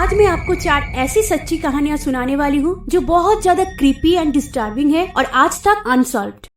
आज मैं आपको 4 ऐसी सच्ची कहानियाँ सुनाने वाली हूँ जो बहुत ज्यादा क्रीपी एंड डिस्टर्बिंग है और आज तक अनसॉल्व्ड।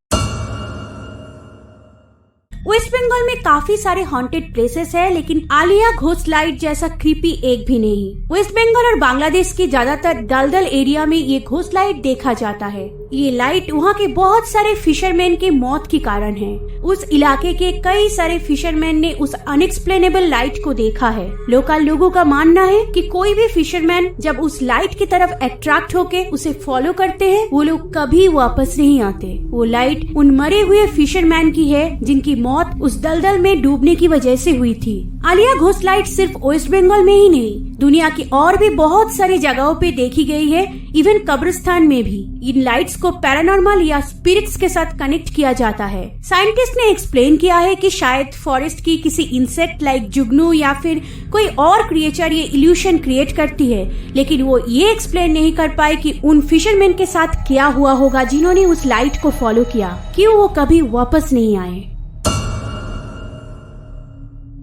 वेस्ट बंगाल में काफी सारे हॉन्टेड प्लेसेस है, लेकिन आलिया घोस्ट लाइट जैसा क्रीपी एक भी नहीं। वेस्ट बंगाल और बांग्लादेश के ज्यादातर दलदल एरिया में ये घोस्ट लाइट देखा जाता है। ये लाइट वहाँ के बहुत सारे फिशरमैन के मौत के कारण है। उस इलाके के कई सारे फिशरमैन ने उस अनएक्सप्लेनेबल लाइट को देखा है। लोकल लोगों का मानना है कि कोई भी फिशरमैन जब उस लाइट की तरफ अट्रैक्ट होके उसे फॉलो करते हैं, वो लोग कभी वापस नहीं आते। वो लाइट उन मरे हुए फिशरमैन की है जिनकी मौत उस दलदल में डूबने की वजह से हुई थी। आलिया घोस्ट लाइट सिर्फ वेस्ट बंगाल में ही नहीं, दुनिया की और भी बहुत सारी जगहों पे देखी गई है, इवन कब्रिस्तान में भी। इन लाइट्स को पैरानॉर्मल या स्पिरिट्स के साथ कनेक्ट किया जाता है। साइंटिस्ट ने एक्सप्लेन किया है कि शायद फॉरेस्ट की किसी इंसेक्ट लाइक जुगनू या फिर कोई और क्रिएचर ये इल्यूशन क्रिएट करती है, लेकिन वो ये एक्सप्लेन नहीं कर पाए कि उन फिशरमैन के साथ क्या हुआ होगा जिन्होंने उस लाइट को फॉलो किया, क्यों वो कभी वापस नहीं आए।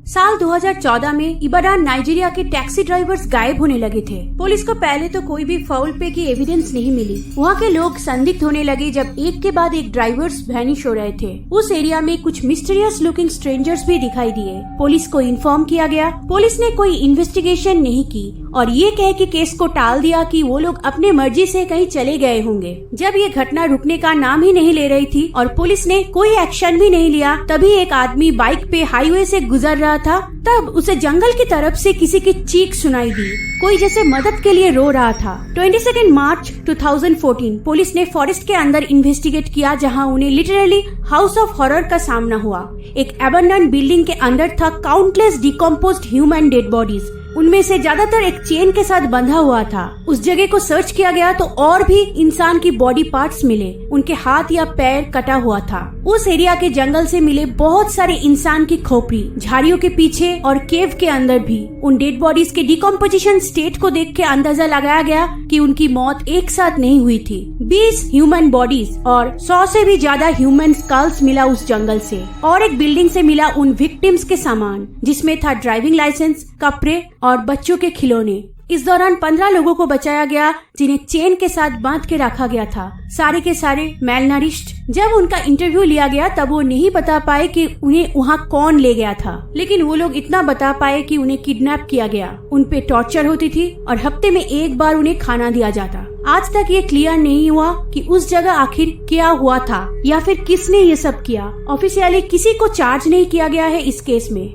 साल 2014 में इबादान नाइजीरिया के टैक्सी ड्राइवर्स गायब होने लगे थे। पुलिस को पहले तो कोई भी फाउल पे की एविडेंस नहीं मिली। वहाँ के लोग संदिग्ध होने लगे जब एक के बाद एक ड्राइवर्स वैनिश हो रहे थे। उस एरिया में कुछ मिस्टीरियस लुकिंग स्ट्रेंजर्स भी दिखाई दिए। पुलिस को इन्फॉर्म किया गया। पुलिस ने कोई इन्वेस्टिगेशन नहीं की और ये कह के केस को टाल दिया कि वो लोग अपने मर्जी से कहीं चले गए होंगे। जब ये घटना रुकने का नाम ही नहीं ले रही थी और पुलिस ने कोई एक्शन भी नहीं लिया, तभी एक आदमी बाइक पे हाईवे से गुजर रहा था। तब उसे जंगल की तरफ से किसी की चीख सुनाई दी, कोई जैसे मदद के लिए रो रहा था। 22 मार्च 2014 पुलिस ने फॉरेस्ट के अंदर इन्वेस्टिगेट किया, जहां उन्हें लिटरली हाउस ऑफ हॉरर का सामना हुआ। एक अबंडन बिल्डिंग के अंदर था countless decomposed human dead bodies. उनमें से ज्यादातर एक चेन के साथ बंधा हुआ था। उस जगह को सर्च किया गया तो और भी इंसान की बॉडी पार्ट्स मिले। उनके हाथ या पैर कटा हुआ था। उस एरिया के जंगल से मिले बहुत सारे इंसान की खोपड़ी, झाड़ियों के पीछे और केव के अंदर भी। उन डेड बॉडीज के डिकम्पोजिशन स्टेट को देख के अंदाजा लगाया गया कि उनकी मौत एक साथ नहीं हुई थी। 20 ह्यूमन बॉडीज और 100 से भी ज्यादा ह्यूमन स्कल्स मिला उस जंगल से। और एक बिल्डिंग से मिला उन विक्टिम्स के सामान, जिसमें था ड्राइविंग लाइसेंस, कपड़े और बच्चों के खिलौने। इस दौरान 15 लोगों को बचाया गया जिन्हें चेन के साथ बांध के रखा गया था, सारे के सारे मेलनरिश्ड। जब उनका इंटरव्यू लिया गया तब वो नहीं बता पाए कि उन्हें वहाँ कौन ले गया था, लेकिन वो लोग इतना बता पाए कि उन्हें किडनैप किया गया, उन पे टॉर्चर होती थी और हफ्ते में एक बार उन्हें खाना दिया जाता। आज तक ये क्लियर नहीं हुआ कि उस जगह आखिर क्या हुआ था या फिर किसने ये सब किया। ऑफिशियली किसी को चार्ज नहीं किया गया है इस केस में।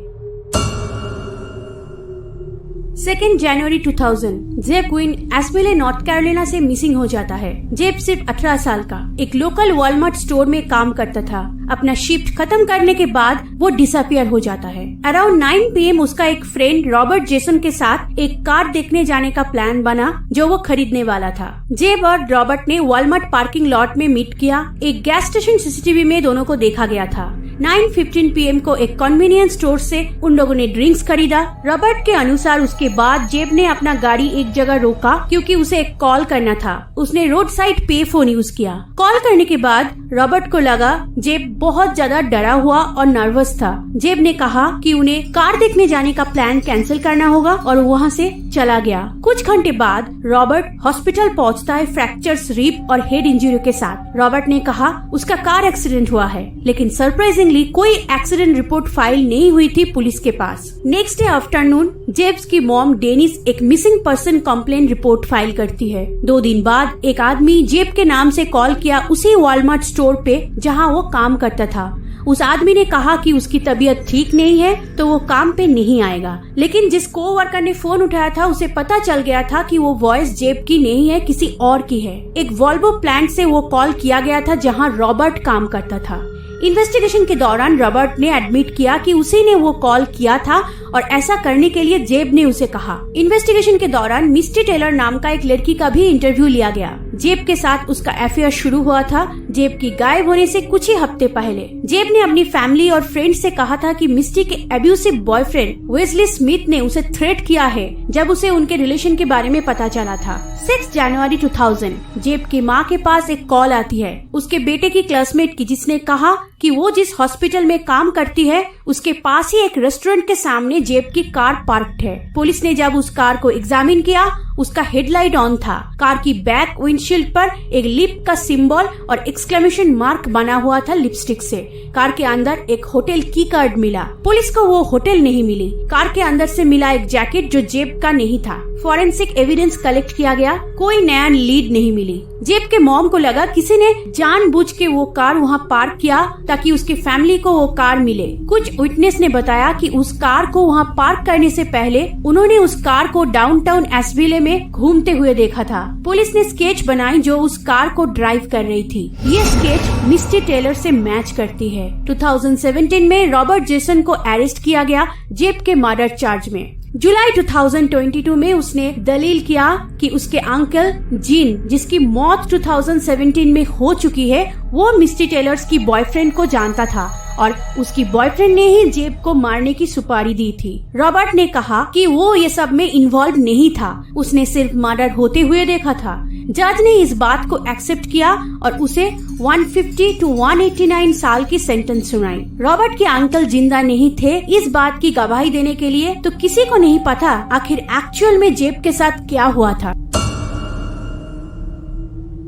2 जनवरी 2000 जेब क्वीन एस्पेले नॉर्थ कैरोलिना से मिसिंग हो जाता है। जेब सिर्फ 18 साल का एक लोकल वॉलमार्ट स्टोर में काम करता था। अपना शिफ्ट खत्म करने के बाद वो डिसअपियर हो जाता है। अराउंड 9 PM उसका एक फ्रेंड रॉबर्ट जेसन के साथ एक कार देखने जाने का प्लान बना जो वो खरीदने वाला था। जेब और रॉबर्ट ने वॉलमार्ट पार्किंग लॉट में मीट किया। एक गैस स्टेशन CCTV में दोनों को देखा गया था। 9:15 PM को एक कन्वीनियंस स्टोर से उन लोगों ने ड्रिंक्स खरीदा। रॉबर्ट के अनुसार उसके बाद जेब ने अपना गाड़ी एक जगह रोका क्योंकि उसे एक कॉल करना था। उसने रोड साइड पे फोन यूज किया। कॉल करने के बाद रॉबर्ट को लगा जेब बहुत ज्यादा डरा हुआ और नर्वस था। जेब ने कहा कि उन्हें कार देखने जाने का प्लान कैंसिल करना होगा और वहाँ से चला गया। कुछ घंटे बाद रॉबर्ट हॉस्पिटल पहुँचता है फ्रैक्चर्स, रिब और हेड इंजरी के साथ। रॉबर्ट ने कहा उसका कार एक्सीडेंट हुआ है, लेकिन सरप्राइजिंगली कोई एक्सीडेंट रिपोर्ट फाइल नहीं हुई थी पुलिस के पास। नेक्स्ट डे आफ्टरनून जेब्स की मॉम डेनिस एक missing person complaint report file करती है। 2 दिन बाद एक आदमी जेब के नाम से कॉल किया उसी वॉलमार्ट स्टोर पे जहां वो काम करता था। उस आदमी ने कहा कि उसकी तबीयत ठीक नहीं है तो वो काम पे नहीं आएगा, लेकिन जिस कोवर्कर ने फोन उठाया था उसे पता चल गया था कि वो वॉइस जेब की नहीं है, किसी और की है। एक वॉल्वो प्लांट से वो कॉल किया गया था जहां रॉबर्ट काम करता था। इन्वेस्टिगेशन के दौरान रॉबर्ट ने एडमिट किया कि उसी ने वो कॉल किया था और ऐसा करने के लिए जेब ने उसे कहा। इन्वेस्टिगेशन के दौरान मिस्टी टेलर नाम का एक लड़की का भी इंटरव्यू लिया गया। जेब के साथ उसका अफेयर शुरू हुआ था जेब की गायब होने से कुछ ही हफ्ते पहले जेब ने अपनी फैमिली और फ्रेंड से कहा था कि मिस्टी के एब्यूसिव बॉयफ्रेंड वेस्ली स्मिथ ने उसे थ्रेट किया है जब उसे उनके रिलेशन के बारे में पता चला था। 6 जनवरी 2000 जेब की माँ के पास एक कॉल आती है उसके बेटे की क्लासमेट की, जिसने कहा कि वो जिस हॉस्पिटल में काम करती है उसके पास ही एक रेस्टोरेंट के सामने जेब की कार पार्क्ड है। पुलिस ने जब उस कार को एग्जामिन किया उसका हेडलाइट ऑन था। कार की बैक विंडशील्ड पर एक लिप का सिंबल और एक्सक्लेमेशन मार्क बना हुआ था लिपस्टिक से। कार के अंदर एक होटल की कार्ड मिला। पुलिस को वो होटल नहीं मिली। कार के अंदर से मिला एक जैकेट जो जेब का नहीं था। फॉरेंसिक एविडेंस कलेक्ट किया गया, कोई नया लीड नहीं मिली। जेब के मॉम को लगा किसी ने जानबूझ के वो कार वहाँ पार्क किया ताकि उसकी फैमिली को वो कार मिले। कुछ विटनेस ने बताया कि उस कार को वहाँ पार्क करने से पहले उन्होंने उस कार को डाउनटाउन एशविले में घूमते हुए देखा था। पुलिस ने स्केच बनाई जो उस कार को ड्राइव कर रही थी। ये स्केच मिस्टी टेलर से मैच करती है। 2017 में रॉबर्ट जेसन को अरेस्ट किया गया जेब के मर्डर चार्ज में। जुलाई 2022 में उसने दलील किया कि उसके अंकल जीन, जिसकी मौत 2017 में हो चुकी है, वो मिस्टी टेलर्स की बॉयफ्रेंड को जानता था और उसकी बॉयफ्रेंड ने ही जेब को मारने की सुपारी दी थी। रॉबर्ट ने कहा कि वो ये सब में इन्वॉल्व नहीं था, उसने सिर्फ मर्डर होते हुए देखा था। जज ने इस बात को एक्सेप्ट किया और उसे 150 to 189 साल की सेंटेंस सुनाई। रॉबर्ट के अंकल जिंदा नहीं थे इस बात की गवाही देने के लिए, तो किसी को नहीं पता आखिर एक्चुअल में जेब के साथ क्या हुआ था।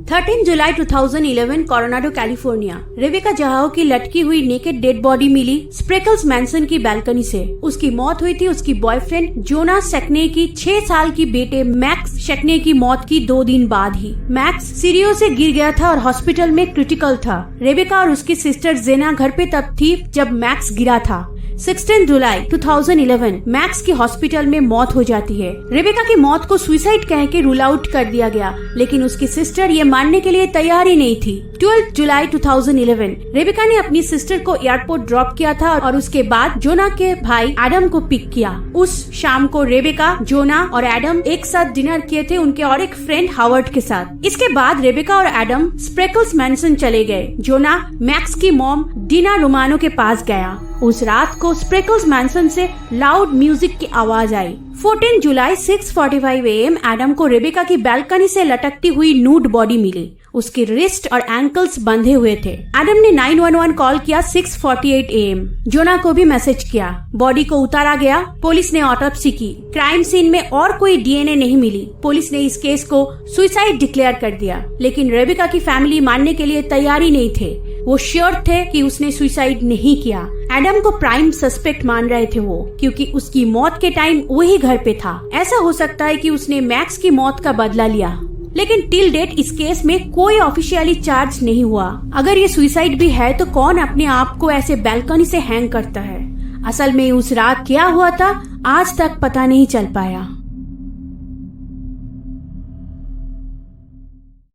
13 जुलाई 2011 कोलोराडो कैलिफोर्निया, रेबेका जहाओ की लटकी हुई नेकेड डेड बॉडी मिली स्प्रेकल्स मैंसन की बालकनी से। उसकी मौत हुई थी उसकी बॉयफ्रेंड जोनास शेकने की 6 साल की बेटे मैक्स शेकने की मौत की 2 दिन बाद ही। मैक्स सीढ़ियों से गिर गया था और हॉस्पिटल में क्रिटिकल था। रेबेका और उसकी सिस्टर जेना घर पे तब थी जब मैक्स गिरा था। 16 जुलाई 2011 मैक्स की हॉस्पिटल में मौत हो जाती है। रेबेका की मौत को सुसाइड कह के रूल आउट कर दिया गया, लेकिन उसकी सिस्टर ये मानने के लिए तैयार ही नहीं थी। 12 जुलाई 2011 रेबेका ने अपनी सिस्टर को एयरपोर्ट ड्रॉप किया था और उसके बाद जोना के भाई एडम को पिक किया। उस शाम को रेबेका, जोना और एडम एक साथ डिनर किए थे उनके और एक फ्रेंड हावर्ड के साथ। इसके बाद रेबेका और एडम स्प्रेकल्स मैंसन चले गए। जोना मैक्स की मॉम डीना रोमानो के पास गया। उस रात को स्प्रेकल्स मैंसन से लाउड म्यूजिक की आवाज आई। 14 जुलाई 6:45 AM एडम को रेबेका की बालकनी से लटकती हुई नूड बॉडी मिली। उसके रिस्ट और एंकल्स बंधे हुए थे। एडम ने 911 कॉल किया 6:48 AM। जोना को भी मैसेज किया। बॉडी को उतारा गया। पुलिस ने ऑटोप्सी की। क्राइम सीन में और कोई DNA नहीं मिली। पुलिस ने इस केस को सुसाइड डिक्लेयर कर दिया, लेकिन रेबेका की फैमिली मानने के लिए तैयार ही नहीं थे। वो श्योर थे कि उसने सुसाइड नहीं किया। एडम को प्राइम सस्पेक्ट मान रहे थे वो, क्योंकि उसकी मौत के टाइम वही घर पे था। ऐसा हो सकता है कि उसने मैक्स की मौत का बदला लिया, लेकिन टिल डेट इस केस में कोई ऑफिशियली चार्ज नहीं हुआ। अगर ये सुसाइड भी है तो कौन अपने आप को ऐसे बालकनी से हैंग करता है? असल में उस रात क्या हुआ था आज तक पता नहीं चल पाया।